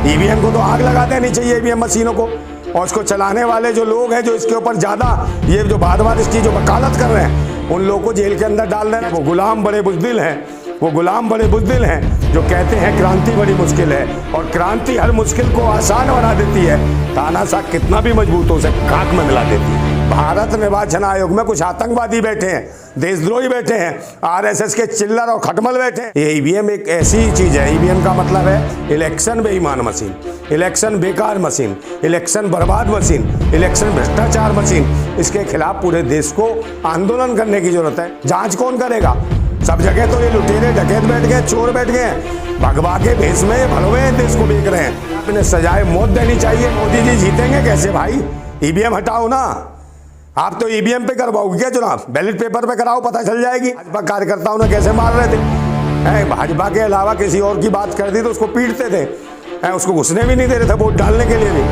EVM को तो आग लगा देनी चाहिए, ईवीएम मशीनों को। और उसको चलाने वाले जो लोग हैं, जो इसके ऊपर ज़्यादा ये जो बाद इसकी जो वकालत कर रहे हैं, उन लोगों को जेल के अंदर डाल देना। वो गुलाम बड़े बुज़दिल हैं, वो गुलाम बड़े बुज़दिल हैं जो कहते हैं क्रांति बड़ी मुश्किल है, और क्रांति हर मुश्किल को आसान बना देती है। तानाशाह कितना भी मजबूत हो उसे खाक में मिला देती है। भारत निर्वाचन आयोग में कुछ आतंकवादी बैठे हैं, देशद्रोही बैठे हैं, आरएसएस के चिल्लर और खटमल बैठे हैं। ये ईवीएम एक ऐसी चीज़ है, ईवीएम का मतलब है इलेक्शन बेईमान मशीन, इलेक्शन बेकार मशीन, इलेक्शन बर्बाद मशीन, इलेक्शन भ्रष्टाचार मशीन। इसके खिलाफ पूरे देश को आंदोलन करने की जरूरत है। जांच कौन करेगा? सब जगह तो ये लुटेरे डकैत बैठ गए, चोर बैठ गए हैं, भगवा के भेष में भलवे हैं, देश को बेच रहे हैं। आपने सजाए मौत देनी चाहिए। मोदी जी जीतेंगे कैसे भाई? ईवीएम हटाओ ना। आप तो ईवीएम पे करवाओगे क्या चुनाव? बैलेट पेपर पे कराओ, पता चल जाएगी। भाजपा कार्यकर्ताओं ने कैसे मार रहे थे, भाजपा के अलावा किसी और की बात कर दी तो उसको पीटते थे, उसको घुसने भी नहीं दे रहे थे वोट डालने के लिए भी।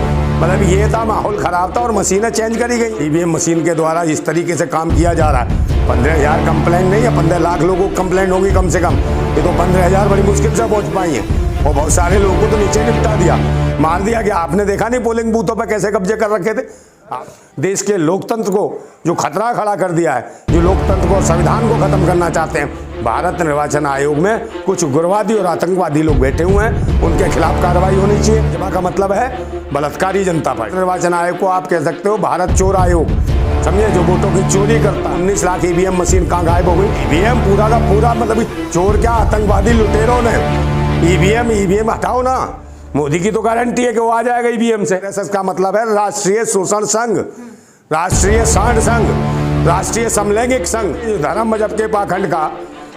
मतलब ये था, माहौल खराब था और मशीनें चेंज करी गई। ईवीएम मशीन के द्वारा जिस तरीके से काम किया जा रहा है, 15,000 कंप्लेंट नहीं है, 15 लाख लोगों को कंप्लेंट होगी कम से कम। ये तो 15,000 बड़ी मुश्किल से पहुंच पाई है, और बहुत सारे लोगों को तो नीचे निपटा दिया, मार दिया गया। आपने देखा नहीं पोलिंग बूथों पर कैसे कब्जे कर रखे थे? देश के लोकतंत्र को जो खतरा खड़ा कर दिया है, जो लोकतंत्र को, संविधान को खत्म करना चाहते हैं। भारत निर्वाचन आयोग में कुछ उग्रवादी और आतंकवादी लोग बैठे हुए हैं, उनके खिलाफ कार्रवाई होनी चाहिए। भाजपा का मतलब है बलात्कारी जनता पार्टी। निर्वाचन आयोग को आप कह सकते हो भारत चोर आयोग, समझे, जो वोटों की चोरी करता। 19 लाख ईवीएम मशीन कहाँ गायब हो गई? ईवीएम पूरा का पूरा, मतलब चोर क्या, आतंकवादी लुटेरों ने ईवीएम हटाओ ना। मोदी की तो गारंटी है कि वो आ जाएगा ईवीएम से। आरएसएस का मतलब है राष्ट्रीय शोषण संघ, राष्ट्रीय सांड संघ, राष्ट्रीय समलैंगिक संघ। जो धर्म मजहब के पाखंड का,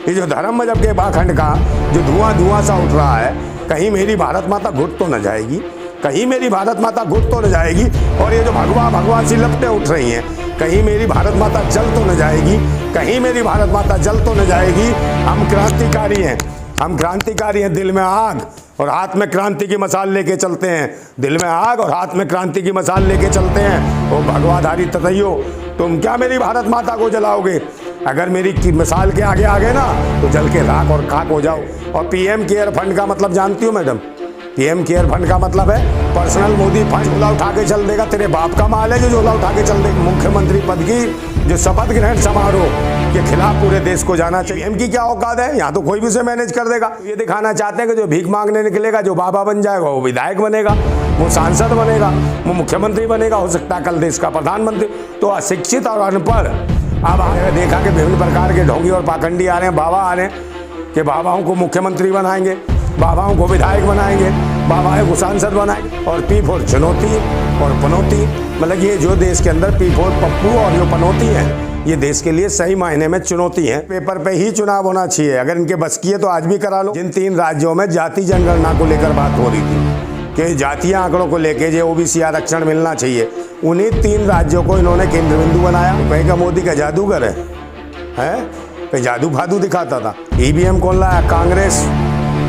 ये जो धर्म मजहब के पाखंड का जो धुआं सा उठ रहा है, कहीं मेरी भारत माता घुट तो न जाएगी, कहीं मेरी भारत माता घुट तो न जाएगी। और ये जो भगवा सी लपटें उठ रही हैं, कहीं मेरी भारत माता जल तो न जाएगी, कहीं मेरी भारत माता जल तो न जाएगी। हम क्रांतिकारी हैं, हम क्रांतिकारी हैं। दिल में आग और हाथ में क्रांति की मसाल लेके चलते हैं, दिल में आग और हाथ में क्रांति की मसाल लेके चलते हैं। ओ भगवाधारी ततैयो, तुम क्या मेरी भारत माता को जलाओगे? अगर मेरी मिसाल के आगे आ गए ना तो जल के राख और खाक हो जाओ। और पीएम केयर फंड का मतलब जानती हो मैडम? पीएम केयर फंड का मतलब है पर्सनल मोदी फंड। झोला उठा के चल देगा, तेरे बाप का माल है जो झोला उठा के चल देगा। मुख्यमंत्री पद की जो शपथ ग्रहण समारोह के खिलाफ पूरे देश को जाना चाहिए। पीएम की क्या औकात है? यहाँ तो कोई भी उसे मैनेज कर देगा। ये दिखाना चाहते हैं कि जो भीख मांगने निकलेगा, जो बाबा बन जाएगा, वो विधायक बनेगा, वो सांसद बनेगा, वो मुख्यमंत्री बनेगा, हो सकता है कल देश का प्रधानमंत्री। तो अशिक्षित और अनपढ़, अब देखा कि विभिन्न प्रकार के ढोंगी और पाखंडी आ रहे हैं, बाबा आ रहे हैं कि बाबाओं को मुख्यमंत्री बनाएंगे, बाबाओं को विधायक बनाएंगे, बाबाओं को सांसद बनाएंगे। और P4 चुनौती और पनौती, मतलब ये जो देश के अंदर P4 पप्पू और जो पनौती है, ये देश के लिए सही मायने में चुनौती है। पेपर पे ही चुनाव होना चाहिए, अगर इनके बस की है तो आज भी करा लो। जिन 3 राज्यों में जाति जनगणना को लेकर बात हो रही थी कि जातीय आंकड़ों को लेके जो ओबीसी आरक्षण मिलना चाहिए, उन्हीं 3 राज्यों को इन्होंने केंद्र बिंदु बनाया। कहीं का मोदी का जादूगर है, कहीं जादू फादू दिखाता था। ईवीएम कौन लाया? कांग्रेस,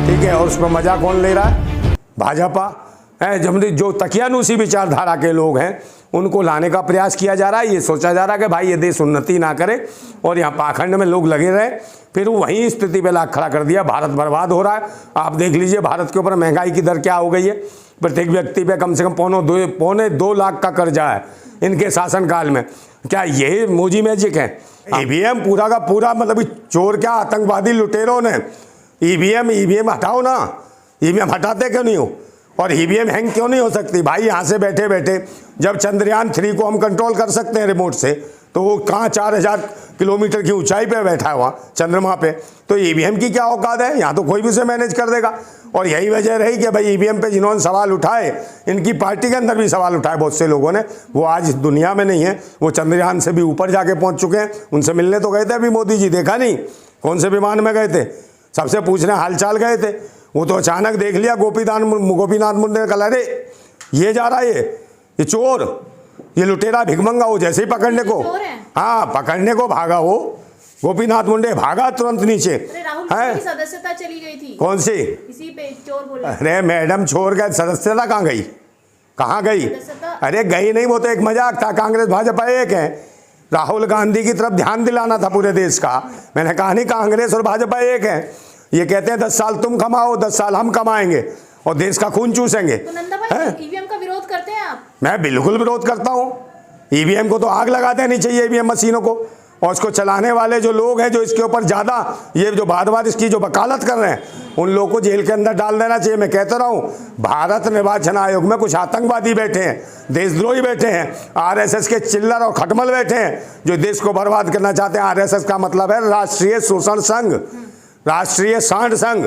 ठीक है। और उस पर मजा कौन ले रहा है? भाजपा है। जो तकियानुसी विचारधारा के लोग हैं उनको लाने का प्रयास किया जा रहा है। ये सोचा जा रहा है कि भाई ये देश उन्नति ना करे और यहाँ पाखंड में लोग लगे रहे, फिर वहीं स्थिति पे लाख खड़ा कर दिया। भारत बर्बाद हो रहा है। आप देख लीजिए भारत के ऊपर महंगाई की दर क्या हो गई है। प्रत्येक व्यक्ति पे कम से कम पौने 2 लाख का कर्जा है इनके शासनकाल में। क्या ये मोदी मैजिक है? ईवीएम पूरा का पूरा, मतलब चोर क्या, आतंकवादी लुटेरों ने ईवीएम हटाओ ना। ईवीएम हटाते क्यों नहीं हो? और ईवीएम हैंग क्यों नहीं हो सकती भाई? यहाँ से बैठे बैठे जब चंद्रयान 3 को हम कंट्रोल कर सकते हैं रिमोट से, तो वो कहाँ 4000 किलोमीटर की ऊंचाई पे बैठा है वहाँ चंद्रमा पे, तो ईवीएम की क्या औकात है? यहाँ तो कोई भी उसे मैनेज कर देगा। और यही वजह रही कि भाई ईवीएम पे जिन्होंने सवाल उठाए, इनकी पार्टी के अंदर भी सवाल उठाए बहुत से लोगों ने, वो आज दुनिया में नहीं है, वो चंद्रयान से भी ऊपर जाके पहुँच चुके हैं। उनसे मिलने तो गए थे अभी मोदी जी, देखा नहीं? कौन से विमान में गए थे? सबसे पूछने हालचाल गए थे। वो तो अचानक देख लिया गोपीनाथ मुंडे ने कहा अरे ये जा रहा है, ये चोर, ये लुटेरा भिखमंगा। हो जैसे ही पकड़ने को, हाँ पकड़ने को भागा, वो गोपीनाथ मुंडे भागा तुरंत नीचे। राहुल की सदस्यता चली गई थी। कौन सी? इसी पे चोर बोले। अरे मैडम, चोर का सदस्यता कहाँ गई? कहाँ गई? अरे गई नहीं, वो तो एक मजाक था। कांग्रेस भाजपा एक है। राहुल गांधी की तरफ ध्यान दिलाना था पूरे देश का। मैंने कहा नहीं, कांग्रेस और भाजपा एक है। ये कहते हैं 10 साल तुम कमाओ, 10 साल हम कमाएंगे। और देश का खून चूसेंगे। तो नंदा भाई ईवीएम का विरोध करते हैं आप? मैं बिल्कुल विरोध करता हूँ। ईवीएम को तो आग लगा देनी चाहिए, ईवीएम मशीनों को। और उसको चलाने वाले जो लोग हैं जो इसके ऊपर ज़्यादा ये जो बार बार इसकी जो वकालत कर रहे हैं, उन लोगों को जेल के अंदर डाल देना चाहिए। मैं कहता रहा हूँ, भारत निर्वाचन आयोग में कुछ आतंकवादी बैठे हैं, देशद्रोही बैठे हैं, आरएसएस के चिल्लर और खटमल बैठे हैं जो देश को बर्बाद करना चाहते हैं। आरएसएस का मतलब है राष्ट्रीय शोषण संघ, राष्ट्रीय सांड संघ,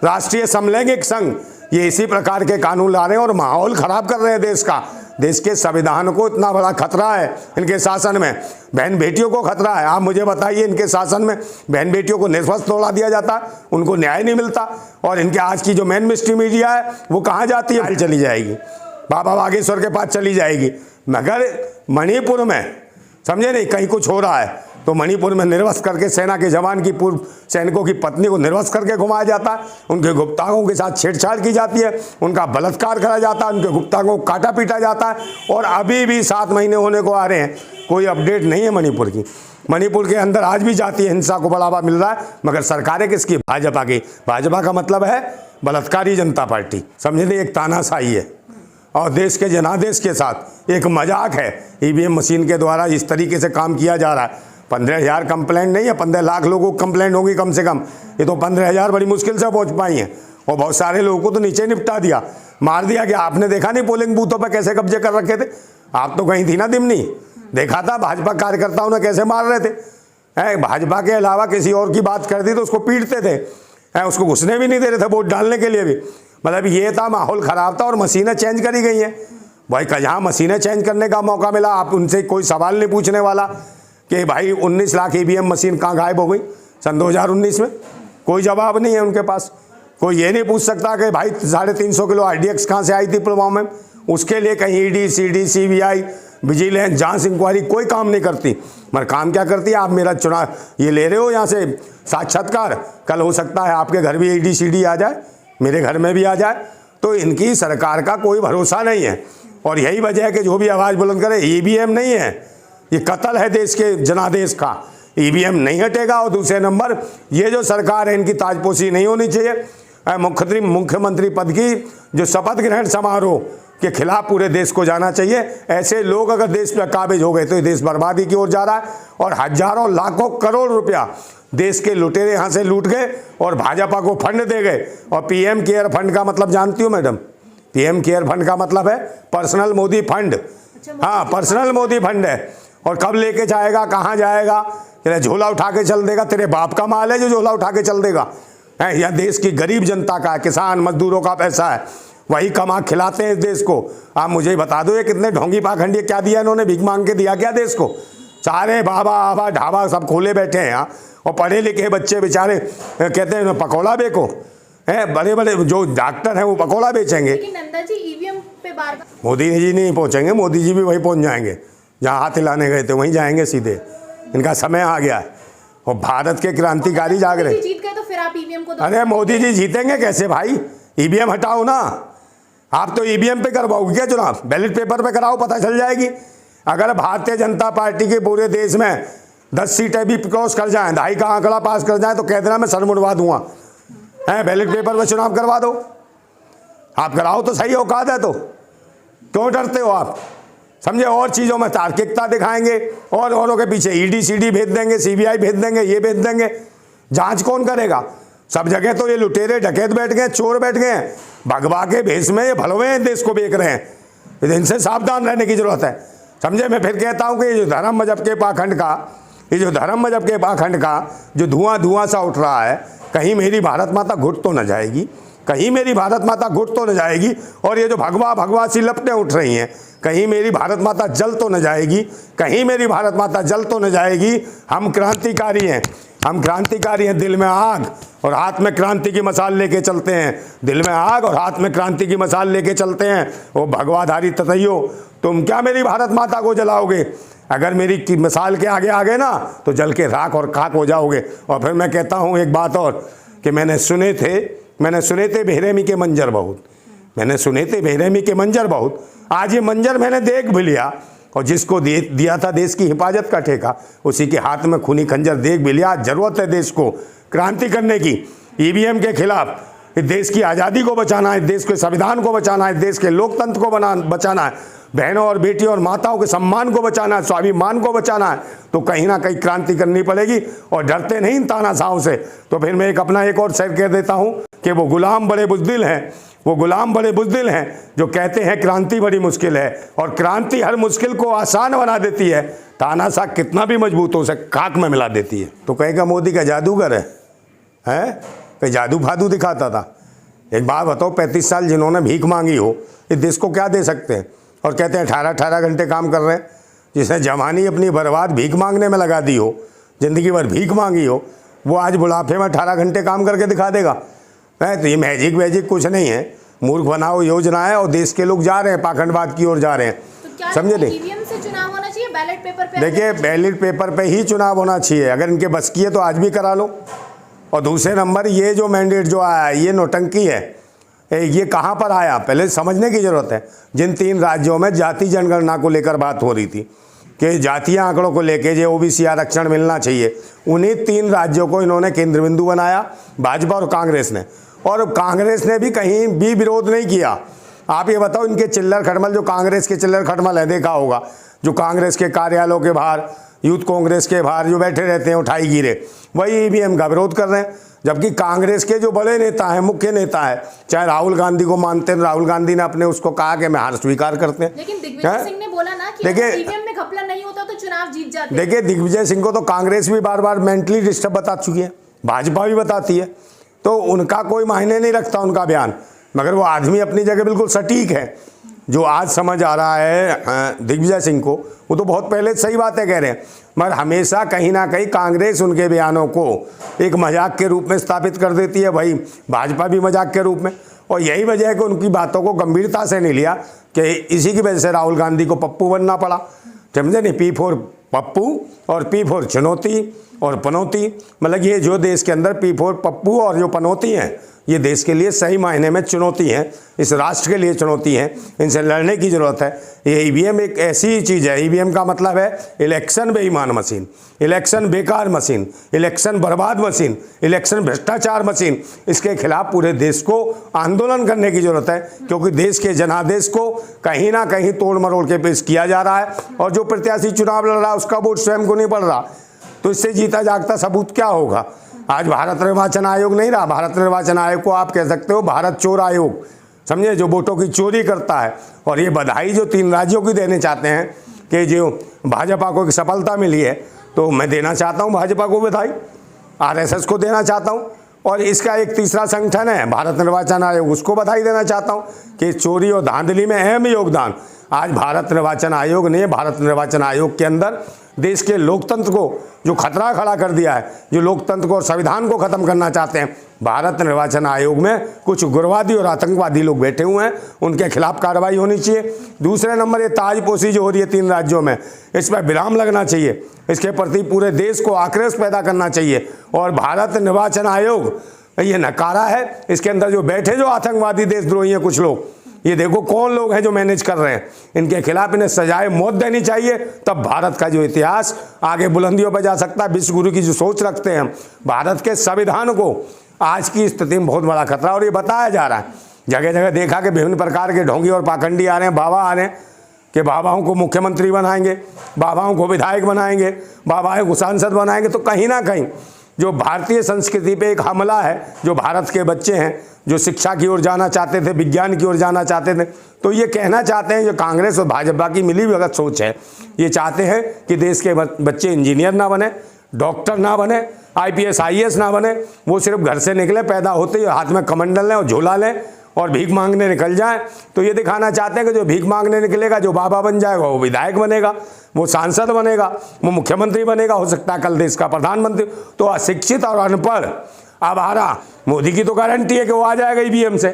राष्ट्रीय समलैंगिक संघ। ये इसी प्रकार के कानून ला रहे हैं और माहौल खराब कर रहे हैं देश का। देश के संविधान को इतना बड़ा खतरा है इनके शासन में, बहन बेटियों को खतरा है। आप मुझे बताइए, इनके शासन में बहन बेटियों को निर्वस्त्र तोड़ा दिया जाता है, उनको न्याय नहीं मिलता। और इनके आज की जो मेन स्ट्रीम मीडिया है वो कहाँ जाती है? चली जाएगी, बाबा बागेश्वर के पास चली जाएगी। मगर मणिपुर में समझे नहीं, कहीं कुछ हो रहा है तो मणिपुर में निर्वस्त्र करके सेना के जवान की, पूर्व सैनिकों की पत्नी को निर्वस्त्र करके घुमाया जाता है, उनके गुप्तांगों के साथ छेड़छाड़ की जाती है, उनका बलात्कार करा जाता है, उनके गुप्तांगों को काटा पीटा जाता है। और अभी भी 7 महीने होने को आ रहे हैं, कोई अपडेट नहीं है मणिपुर की। मणिपुर के अंदर आज भी जातीय हिंसा को बढ़ावा मिल रहा है, मगर सरकारें किसकी? भाजपा की। भाजपा का मतलब है बलात्कारी जनता पार्टी, समझे नहीं, एक तानाशाही है। और देश के जनादेश के साथ एक मजाक है। ईवीएम मशीन के द्वारा इस तरीके से काम किया जा रहा है। 15,000 कंप्लेंट नहीं है, 15 लाख लोगों को कंप्लेंट होगी कम से कम। ये तो 15,000 बड़ी मुश्किल से पहुंच पाई हैं। और बहुत सारे लोगों को तो नीचे निपटा दिया, मार दिया गया। आपने देखा नहीं पोलिंग बूथों पर कैसे कब्जे कर रखे थे? आप तो कहीं थी ना दिमनी, देखा था भाजपा कार्यकर्ताओं ने कैसे मार रहे थे। भाजपा के अलावा किसी और की बात कर दी तो उसको पीटते थे, उसको घुसने भी नहीं दे रहे थे वोट डालने के लिए भी। मतलब ये था, माहौल ख़राब था। और मशीनें चेंज करी गई हैं भाई। जहाँ मशीनें चेंज करने का मौका मिला, आप उनसे कोई सवाल नहीं पूछने वाला कि भाई 19 लाख ईवीएम मशीन कहाँ गायब हो गई सन 2019 में? कोई जवाब नहीं है उनके पास। कोई ये नहीं पूछ सकता कि भाई 350 किलो RDX कहाँ से आई थी पुलवामा में। उसके लिए कहीं ED, CD, CBI, विजिलेंस, जांच इंक्वायरी कोई काम नहीं करती। मगर काम क्या करती है? आप मेरा चुनाव ये ले रहे हो यहाँ से साक्षात्कार, कल हो सकता है आपके घर भी ED, CD आ जाए, मेरे घर में भी आ जाए। तो इनकी सरकार का कोई भरोसा नहीं है। और यही वजह है कि जो भी आवाज़ बुलंद करे, ईवीएम नहीं है, ये कत्ल है देश के जनादेश का। ईवीएम नहीं हटेगा। और दूसरे नंबर, ये जो सरकार है इनकी ताजपोशी नहीं होनी चाहिए। मुख्यमंत्री पद की जो शपथ ग्रहण समारोह के खिलाफ पूरे देश को जाना चाहिए। ऐसे लोग अगर देश में काबिज हो गए तो ये देश बर्बादी की ओर जा रहा है। और हजारों लाखों करोड़ रुपया देश के लुटेरे यहाँ से लूट गए और भाजपा को फंड दे गए। और PM केयर फंड का मतलब जानती हो मैडम? PM केयर फंड का मतलब है पर्सनल मोदी फंड। हाँ, पर्सनल मोदी फंड है। और कब लेके जाएगा, कहाँ जाएगा? तेरा झोला उठा के चल देगा? तेरे बाप का माल है जो झोला उठा के चल देगा? है या देश की गरीब जनता का, किसान मजदूरों का पैसा है, वही कमा खिलाते हैं इस देश को। आप मुझे बता दो, ये कितने ढोंगी पाखंडी, क्या दिया इन्होंने? भीख मांग के दिया क्या देश को? सारे बाबा आबा ढाबा सब खोले बैठे हैं यहाँ। और पढ़े लिखे बच्चे बेचारे कहते हैं पकौड़ा बेचो, है बड़े बड़े जो डॉक्टर हैं वो पकौड़ा बेचेंगे। लेकिन नंदा जी ईवीएम पे बार मोदी जी नहीं पहुँचेंगे, मोदी जी भी वहीं पहुँच जाएंगे जहाँ हाथ हिलाने गए थे, वहीं जाएंगे सीधे। इनका समय आ गया है और भारत के क्रांतिकारी जाग रहे। जीत गए तो फिर आप ईवीएम को? अरे मोदी जी जीतेंगे कैसे भाई? ईवीएम हटाओ ना। आप तो ईवीएम पे करवाओगे क्या चुनाव? बैलेट पेपर पे कराओ, पता चल जाएगी। अगर भारतीय जनता पार्टी के पूरे देश में 10 सीटें भी क्रॉस कर जाएं, 2.5 का आंकड़ा पास कर जाएं, तो कह देना मैं सर मुड़वा दूंगा। है बैलेट पेपर पे चुनाव करवा दो, आप कराओ तो सही। औकात है तो क्यों डरते हो आप? समझे? और चीज़ों में तार्किकता दिखाएंगे और औरों के पीछे ED, CD भेज देंगे, CBI भेज देंगे, ये भेज देंगे। जांच कौन करेगा? सब जगह तो ये लुटेरे डकैत बैठ गए, चोर बैठ गए हैं, भगवा के भेष में ये भलवे हैं, देश को बेच रहे हैं। इनसे सावधान रहने की जरूरत है। समझे? मैं फिर कहता हूँ कि ये जो धर्म मजहब के पाखंड का जो धुआं सा उठ रहा है, कहीं मेरी भारत माता घुट तो न जाएगी, कहीं मेरी भारत माता घुट तो न जाएगी। और ये जो भगवा सी लपटें उठ रही हैं, कहीं मेरी भारत माता जल तो न जाएगी, कहीं मेरी भारत माता जल तो न जाएगी। हम क्रांतिकारी हैं, हम क्रांतिकारी हैं। दिल में आग और हाथ में क्रांति की मसाल लेके चलते हैं। दिल में आग और हाथ में क्रांति की मसाल लेके चलते हैं। वो भगवाधारी ततैयो, तुम क्या मेरी भारत माता को जलाओगे? अगर मेरी की मिसाल के आगे आ गए ना तो जल के राख और खाक हो जाओगे। और फिर मैं कहता हूँ एक बात और कि मैंने सुने थे बेरहमी के मंजर बहुत, मैंने सुने थे बेरहमी के मंजर बहुत। आज ये मंजर मैंने देख भी लिया और जिसको दिया था देश की हिफाजत का ठेका, उसी के हाथ में खूनी खंजर देख भी लिया। जरूरत है देश को क्रांति करने की, ईवीएम के खिलाफ इस देश की आज़ादी को बचाना है, इस देश के संविधान को बचाना है, इस देश के लोकतंत्र को बचाना है, बहनों और बेटियों और माताओं के सम्मान को बचाना है, स्वाभिमान को बचाना है, तो कहीं ना कहीं क्रांति करनी पड़ेगी। और डरते नहीं इन तानाशाहों से। तो फिर मैं एक और शेर कह देता हूँ कि वो गुलाम बड़े बुज़दिल हैं, वो गुलाम बड़े बुज़दिल हैं जो कहते हैं क्रांति बड़ी मुश्किल है, और क्रांति हर मुश्किल को आसान बना देती है। तानाशाह कितना भी मजबूत हो सके खाक में मिला देती है। तो कहेगा मोदी का जादूगर है, कहीं जादू फादू दिखाता था। एक बात बताओ, 35 साल जिन्होंने भीख मांगी हो, इस देश को क्या दे सकते हैं? और कहते हैं 18-18 घंटे काम कर रहे हैं। जिसने जवानी अपनी बर्बाद भीख मांगने में लगा दी हो, ज़िंदगी भर भीख मांगी हो, वो आज बुढ़ापे में 18 घंटे काम करके दिखा देगा। तो ये मैजिक वैजिक कुछ नहीं है, मूर्ख बनाओ योजना है, और देश के लोग जा रहे हैं पाखंडवाद की ओर जा रहे हैं। तो समझे नहीं? ईवीएम से चुनाव होना चाहिए, बैलेट पेपर पे? देखिए, बैलेट पेपर पे ही चुनाव होना चाहिए। अगर इनके बस की है तो आज भी करा लो। और दूसरे नंबर, ये जो मैंडेट जो आया है, ये नौटंकी है। ये कहाँ पर आया, पहले समझने की ज़रूरत है। जिन 3 राज्यों में जाति जनगणना को लेकर बात हो रही थी कि जातीय आंकड़ों को लेके जो ओबीसी आरक्षण मिलना चाहिए, उन्हीं 3 राज्यों को इन्होंने केंद्र बिंदु बनाया, भाजपा और कांग्रेस ने। और कांग्रेस ने भी कहीं भी विरोध नहीं किया। आप ये बताओ, इनके चिल्लर खटमल, जो कांग्रेस के चिल्लर खटमल है, देखा होगा, जो कांग्रेस के कार्यालयों के बाहर, यूथ कांग्रेस के बाहर जो बैठे रहते हैं उठाई गिरे, वही ईवीएम का विरोध कर रहे हैं। जबकि कांग्रेस के जो बड़े नेता हैं, मुख्य नेता है, चाहे राहुल गांधी को मानते हैं, राहुल गांधी ने अपने उसको कहा कि मैं हार स्वीकार करते हैं। लेकिन दिग्विजय सिंह ने बोला ना कि देखिए, ईवीएम में घपला नहीं होता तो चुनाव जीत जाते। देखिए, दिग्विजय सिंह को तो कांग्रेस भी बार बार मेंटली डिस्टर्ब बता चुकी है, भाजपा भी बताती है, तो उनका कोई मायने नहीं रखता उनका बयान। मगर वो आदमी अपनी जगह बिल्कुल सटीक है। जो आज समझ आ रहा है दिग्विजय सिंह को, वो तो बहुत पहले सही बातें कह रहे हैं, मगर हमेशा कहीं ना कहीं कांग्रेस उनके बयानों को एक मजाक के रूप में स्थापित कर देती है, भाई भाजपा भी मजाक के रूप में। और यही वजह है कि उनकी बातों को गंभीरता से नहीं लिया, कि इसी की वजह से राहुल गांधी को पप्पू बनना पड़ा। समझे नहीं? P4 पप्पू और P4 चुनौती और पनौती। मतलब ये जो देश के अंदर P4 पप्पू और जो पनौती हैं, ये देश के लिए सही मायने में चुनौती हैं, इस राष्ट्र के लिए चुनौती हैं। इनसे लड़ने की ज़रूरत है। ये ईवीएम एक ऐसी चीज़ है, ईवीएम का मतलब है इलेक्शन बेईमान मशीन, इलेक्शन बेकार मशीन, इलेक्शन बर्बाद मशीन, इलेक्शन भ्रष्टाचार मशीन। इसके खिलाफ पूरे देश को आंदोलन करने की ज़रूरत है, क्योंकि देश के जनादेश को कहीं ना कहीं तोड़ मरोड़ के पेश किया जा रहा है। और जो प्रत्याशी चुनाव लड़ रहा है, उसका वोट स्वयं को नहीं पड़ रहा, तो इससे जीता जागता सबूत क्या होगा? आज भारत निर्वाचन आयोग नहीं रहा। भारत निर्वाचन आयोग को आप कह सकते हो भारत चोर आयोग, समझे, जो वोटों की चोरी करता है। और ये बधाई जो 3 राज्यों की देने चाहते हैं कि जो भाजपा को एक सफलता मिली है, तो मैं देना चाहता हूँ भाजपा को बधाई, आरएसएस को देना चाहता हूँ। और इसका एक तीसरा संगठन है भारत निर्वाचन आयोग, उसको बधाई देना चाहता हूँ कि चोरी और धांधली में अहम योगदान आज भारत निर्वाचन आयोग ने, भारत निर्वाचन आयोग के अंदर देश के लोकतंत्र को जो खतरा खड़ा कर दिया है, जो लोकतंत्र को और संविधान को ख़त्म करना चाहते हैं, भारत निर्वाचन आयोग में कुछ उग्रवादी और आतंकवादी लोग बैठे हुए हैं, उनके खिलाफ कार्रवाई होनी चाहिए। दूसरे नंबर, ये ताजपोशी जो हो रही है 3 राज्यों में, इस पर विराम लगना चाहिए। इसके प्रति पूरे देश को आक्रोश पैदा करना चाहिए। और भारत निर्वाचन आयोग ये नकारा है, इसके अंदर जो बैठे जो आतंकवादी देशद्रोही हैं कुछ लोग, ये देखो कौन लोग हैं जो मैनेज कर रहे हैं, इनके खिलाफ इन्हें सजाए मौत देनी चाहिए। तब भारत का जो इतिहास आगे बुलंदियों पर जा सकता है। विश्व गुरु की जो सोच रखते हैं हम, भारत के संविधान को आज की स्थिति में बहुत बड़ा खतरा, और ये बताया जा रहा है। जगह जगह देखा कि विभिन्न प्रकार के ढोंगी और पाखंडी आ रहे हैं, बाबा आ रहे हैं कि बाबाओं को मुख्यमंत्री बनाएंगे, बाबाओं को विधायक बनाएंगे, बाबाओं को सांसद बनाएंगे। तो कहीं ना कहीं जो भारतीय संस्कृति पे एक हमला है, जो भारत के बच्चे हैं जो शिक्षा की ओर जाना चाहते थे, विज्ञान की ओर जाना चाहते थे, तो ये कहना चाहते हैं, जो कांग्रेस और भाजपा की मिली भगत सोच है, ये चाहते हैं कि देश के बच्चे इंजीनियर ना बने, डॉक्टर ना बने, IPS IAS ना बने, वो सिर्फ घर से निकले, पैदा होते ही हाथ में कमंडल लें और झोला लें और भीख मांगने निकल जाए। तो ये दिखाना चाहते हैं कि जो भीख मांगने निकलेगा, जो बाबा बन जाएगा, वो विधायक बनेगा, वो सांसद बनेगा, वो मुख्यमंत्री बनेगा, हो सकता है कल देश का प्रधानमंत्री। तो अशिक्षित और अनपढ़ आवारा मोदी की तो गारंटी है कि वो आ जाएगा ईवीएम से।